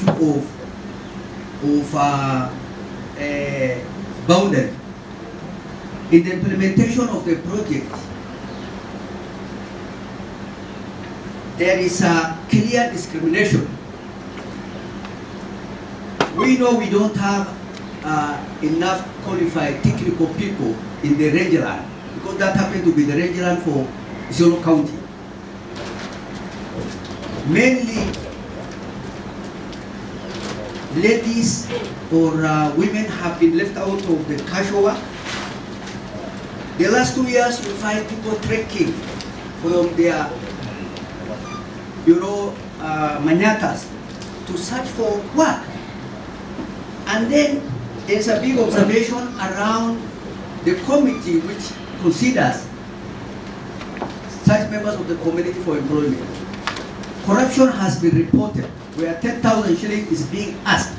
of boundary. In the implementation of the project, there is a clear discrimination. We know we don't have enough qualified technical people in the rangeland, because that happened to be the rangeland for Isiolo County. Mainly ladies or women have been left out of the casual work. The last 2 years, you find people trekking from their, manyatas to search for work. And then there's a big observation around the committee which considers such members of the community for employment. Corruption has been reported where 10,000 shillings is being asked.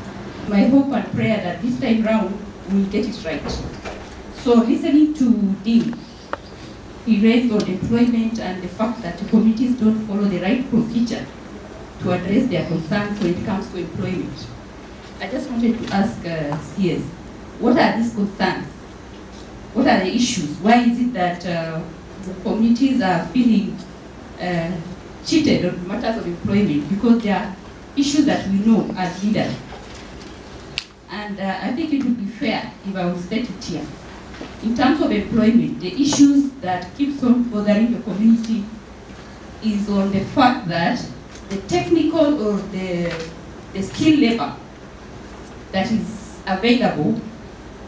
My hope and prayer that this time round we'll get it right. So listening to Dean, he raised on employment and the fact that the committees don't follow the right procedure to address their concerns when it comes to employment. I just wanted to ask CS, what are these concerns? What are the issues? Why is it that the communities are feeling cheated on matters of employment? Because there are issues that we know as leaders. And I think it would be fair if I would state it here. In terms of employment, the issues that keeps on bothering the community is on the fact that the technical or the skilled labor that is available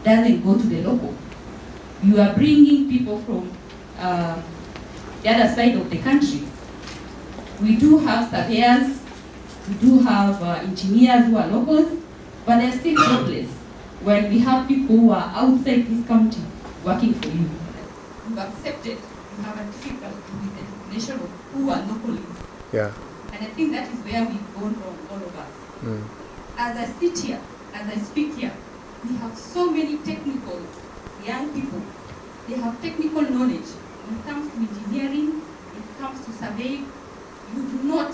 doesn't go to the local. You are bringing people from the other side of the country. We do have surveyors, we do have engineers who are locals, but they're still jobless when we have people who are outside this county working for you. You've accepted you have a difficulty with the definition of who are locally. Yeah. And I think that is where we've gone wrong, all of us. As I sit here, as I speak here, we have so many technical young people. They have technical knowledge. When it comes to engineering, when it comes to surveying, you do not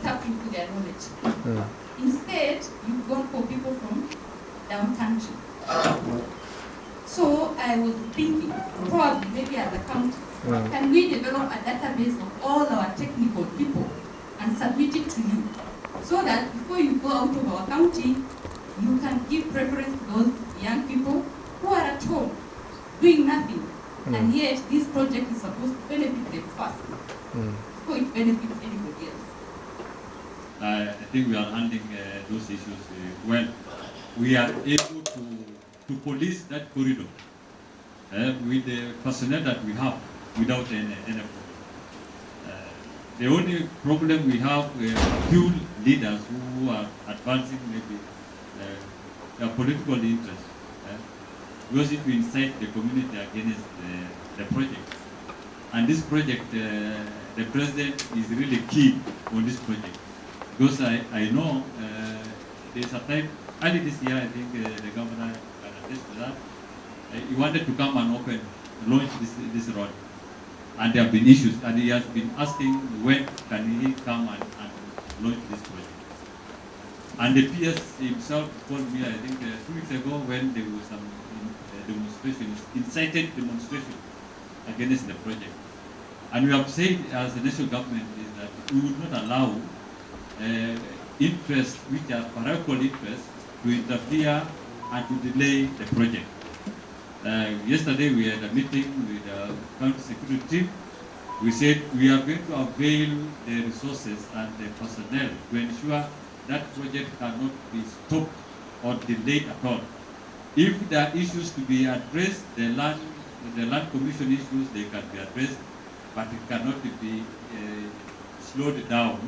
tap into their knowledge. Instead, you've gone for people from down country. So I was thinking, probably maybe as a county, can we develop a database of all our technical people and submit it to you, so that before you go out of our county, you can give preference to those young people who are at home doing nothing, and yet this project is supposed to benefit them first before it benefits anybody else. I think we are handling those issues well. We are able to police that corridor with the personnel that we have without any problem. The only problem we have a few leaders who are advancing maybe their political interests. Because if we incite the community against the project, and this project, the president is really keen on this project. Because I know there's a time, early this year, I think the governor can attest to that, he wanted to come and launch this road. And there have been issues, and he has been asking when can he come and launch this project. And the PS himself called me, I think 2 weeks ago, when there was some demonstration, incited demonstration against the project. And we have said as the national government is that we would not allow interests which are parochial interests to interfere and to delay the project. Yesterday we had a meeting with the county security team. We said we are going to avail the resources and the personnel to ensure that project cannot be stopped or delayed at all. If there are issues to be addressed, the land commission issues, they can be addressed, but it cannot be slowed down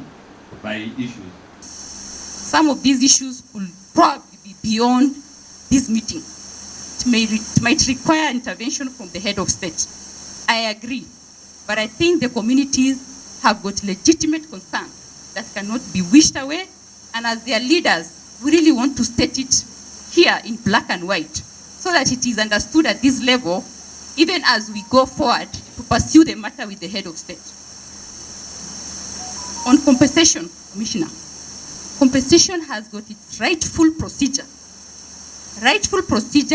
by issues. Some of these issues will probably be beyond this meeting. It might require intervention from the head of state. I agree, but I think the communities have got legitimate concerns that cannot be wished away, and as their leaders, we really want to state it here in black and white, so that it is understood at this level, even as we go forward to pursue the matter with the head of state. On compensation, Commissioner, Compensation has got its rightful procedure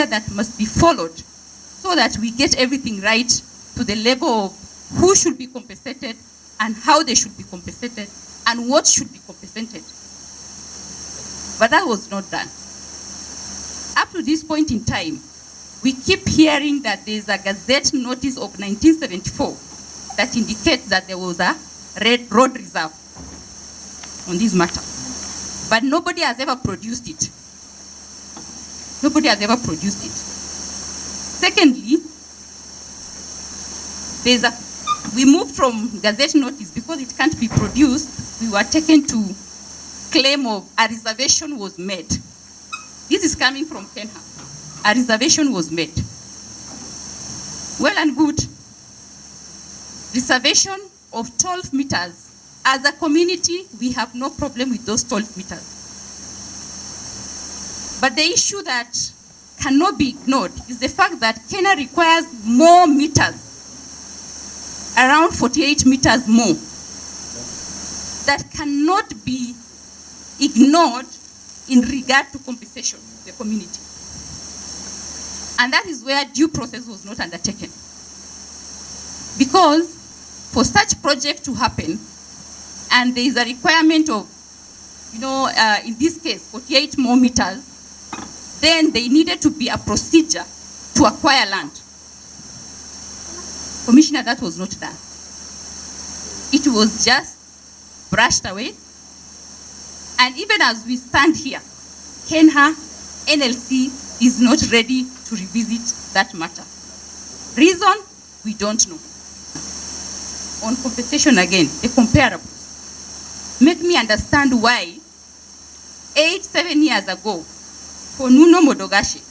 that must be followed so that we get everything right to the level of who should be compensated and how they should be compensated and what should be compensated. But that was not done. Up to this point in time, we keep hearing that there is a Gazette notice of 1974 that indicates that there was a road reserve on this matter. But nobody has ever produced it. Nobody has ever produced it. Secondly, we moved from Gazette notice because it can't be produced. We were taken to claim of a reservation was made. This is coming from Kenya. A reservation was made. Well and good. Reservation of 12 meters. As a community, we have no problem with those 12 meters. But the issue that cannot be ignored is the fact that Kenya requires more meters, around 48 meters more, that cannot be ignored in regard to compensation to the community. And that is where due process was not undertaken. Because for such project to happen, and there is a requirement of, in this case, 48 more meters, then there needed to be a procedure to acquire land. Commissioner, that was not done. It was just brushed away. And even as we stand here, Kenya NLC is not ready to revisit that matter. Reason, we don't know. On compensation again, the comparables. Make me understand why 7 years ago, for Nuno Modogashe,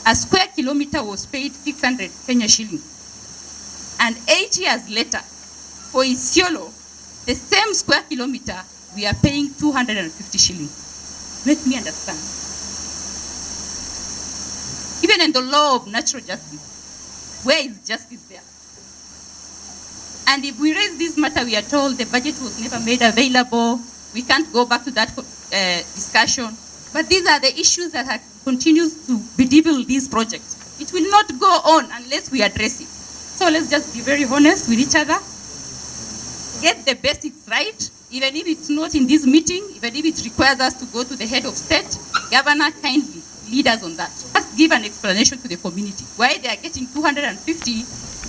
a square kilometer was paid 600 Kenya shillings. And 8 years later, for Isiolo, the same square kilometer, we are paying 250 shillings. Make me understand. Even in the law of natural justice, where is justice there? And if we raise this matter, we are told the budget was never made available. We can't go back to that discussion. But these are the issues that continues to bedevil this project. It will not go on unless we address it. So let's just be very honest with each other. Get the basics right, even if it's not in this meeting, even if it requires us to go to the head of state. Governor, kindly lead us on that. Just give an explanation to the community why they are getting 250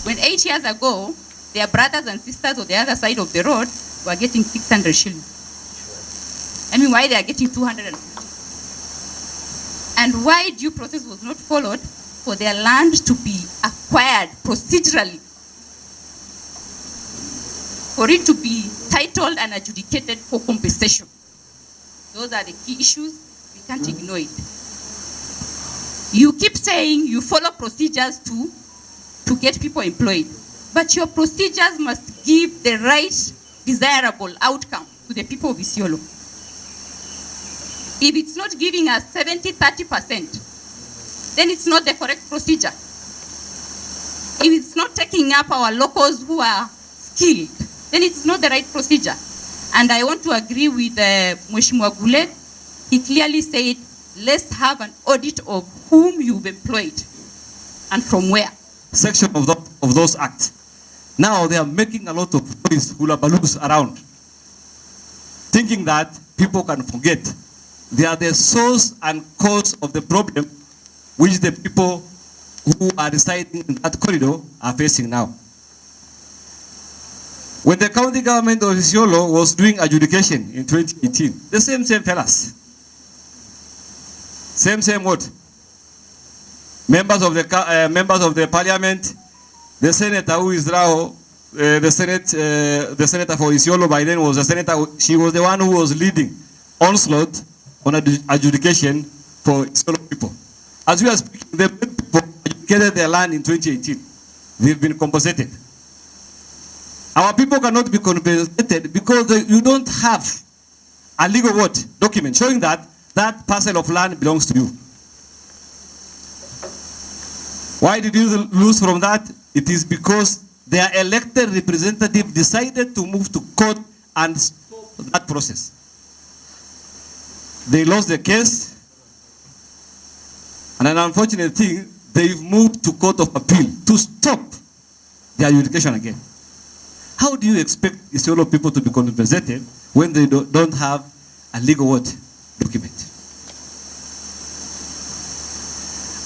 when 8 years ago, their brothers and sisters on the other side of the road were getting 600 shillings. I mean, why they are getting 250? And why due process was not followed for their land to be acquired procedurally, for it to be titled and adjudicated for compensation. Those are the key issues. We can't ignore it. You keep saying you follow procedures to get people employed, but your procedures must give the right desirable outcome to the people of Isiolo. If it's not giving us 70-30%, then it's not the correct procedure. If it's not taking up our locals who are skilled, then it's not the right procedure. And I want to agree with Mheshimiwa Gule. He clearly said, let's have an audit of whom you've employed and from where. Section of those acts. Now they are making a lot of noise, hula-baloos around, thinking that people can forget. They are the source and cause of the problem which the people who are residing in that corridor are facing now. When the county government of Isiolo was doing adjudication in 2018, the same fellas. Same what? Members of the parliament, the senator who is now the senator for Isiolo by then was a senator. She was the one who was leading onslaught on adjudication for Isiolo people. As we are speaking, the people adjudicated their land in 2018. They've been compensated. Our people cannot be compensated because you don't have a legal document showing that that parcel of land belongs to you. Why did you lose from that? It is because their elected representative decided to move to court and stop that process. They lost the case. And an unfortunate thing, they've moved to Court of Appeal to stop the adjudication again. How do you expect Isiolo people to be compensated when they don't have a legal what? Document?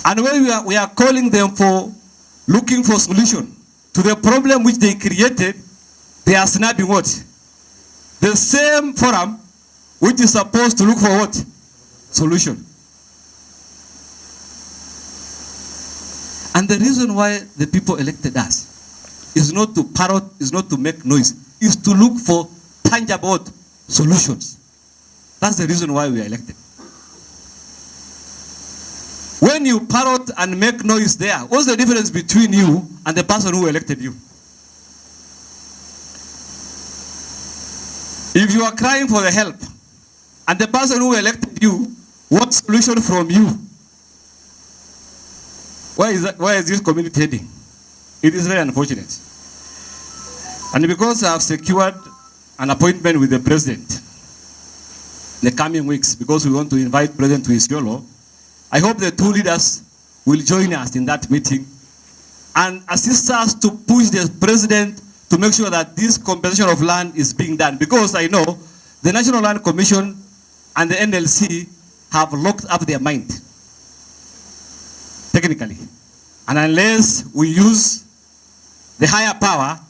And when we are calling them for looking for solution to the problem which they created, they are snapping what? The same forum which is supposed to look for what? Solution. And the reason why the people elected us is not to parrot, is not to make noise, is to look for tangible solutions. That's the reason why we are elected. When you parrot and make noise there, what's the difference between you and the person who elected you? If you are crying for the help, and the person who elected you wants solution from you, where is this community heading? It is very unfortunate. And because I have secured an appointment with the president in the coming weeks, because we want to invite President to Isiolo, I hope the two leaders will join us in that meeting and assist us to push the president to make sure that this compensation of land is being done. Because I know the National Land Commission and the NLC have locked up their mind, technically. And unless we use the higher power,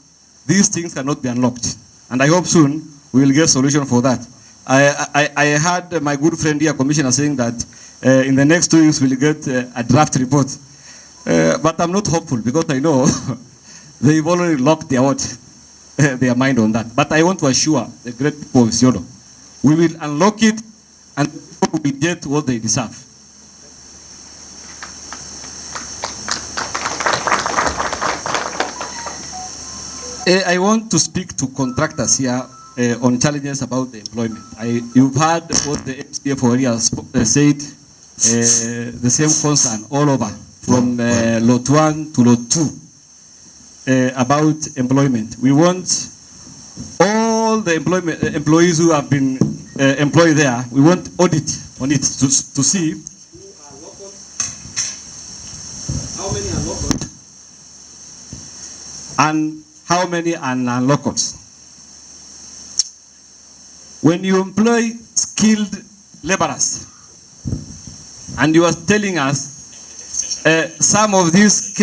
these things cannot be unlocked. And I hope soon we will get a solution for that. I heard my good friend here, Commissioner, saying that in the next 2 weeks we'll get a draft report. But I'm not hopeful because I know they've already locked their mind on that. But I want to assure the great people of Isiolo, we will unlock it and people will get what they deserve. I want to speak to contractors here on challenges about the employment. You've heard what the MCA for here said, the same concern all over, from Lot 1 to Lot 2, about employment. We want all the employees who have been employed there, we want audit on it to see how many are local and how many are non-locals. When you employ skilled laborers, and you are telling us some of these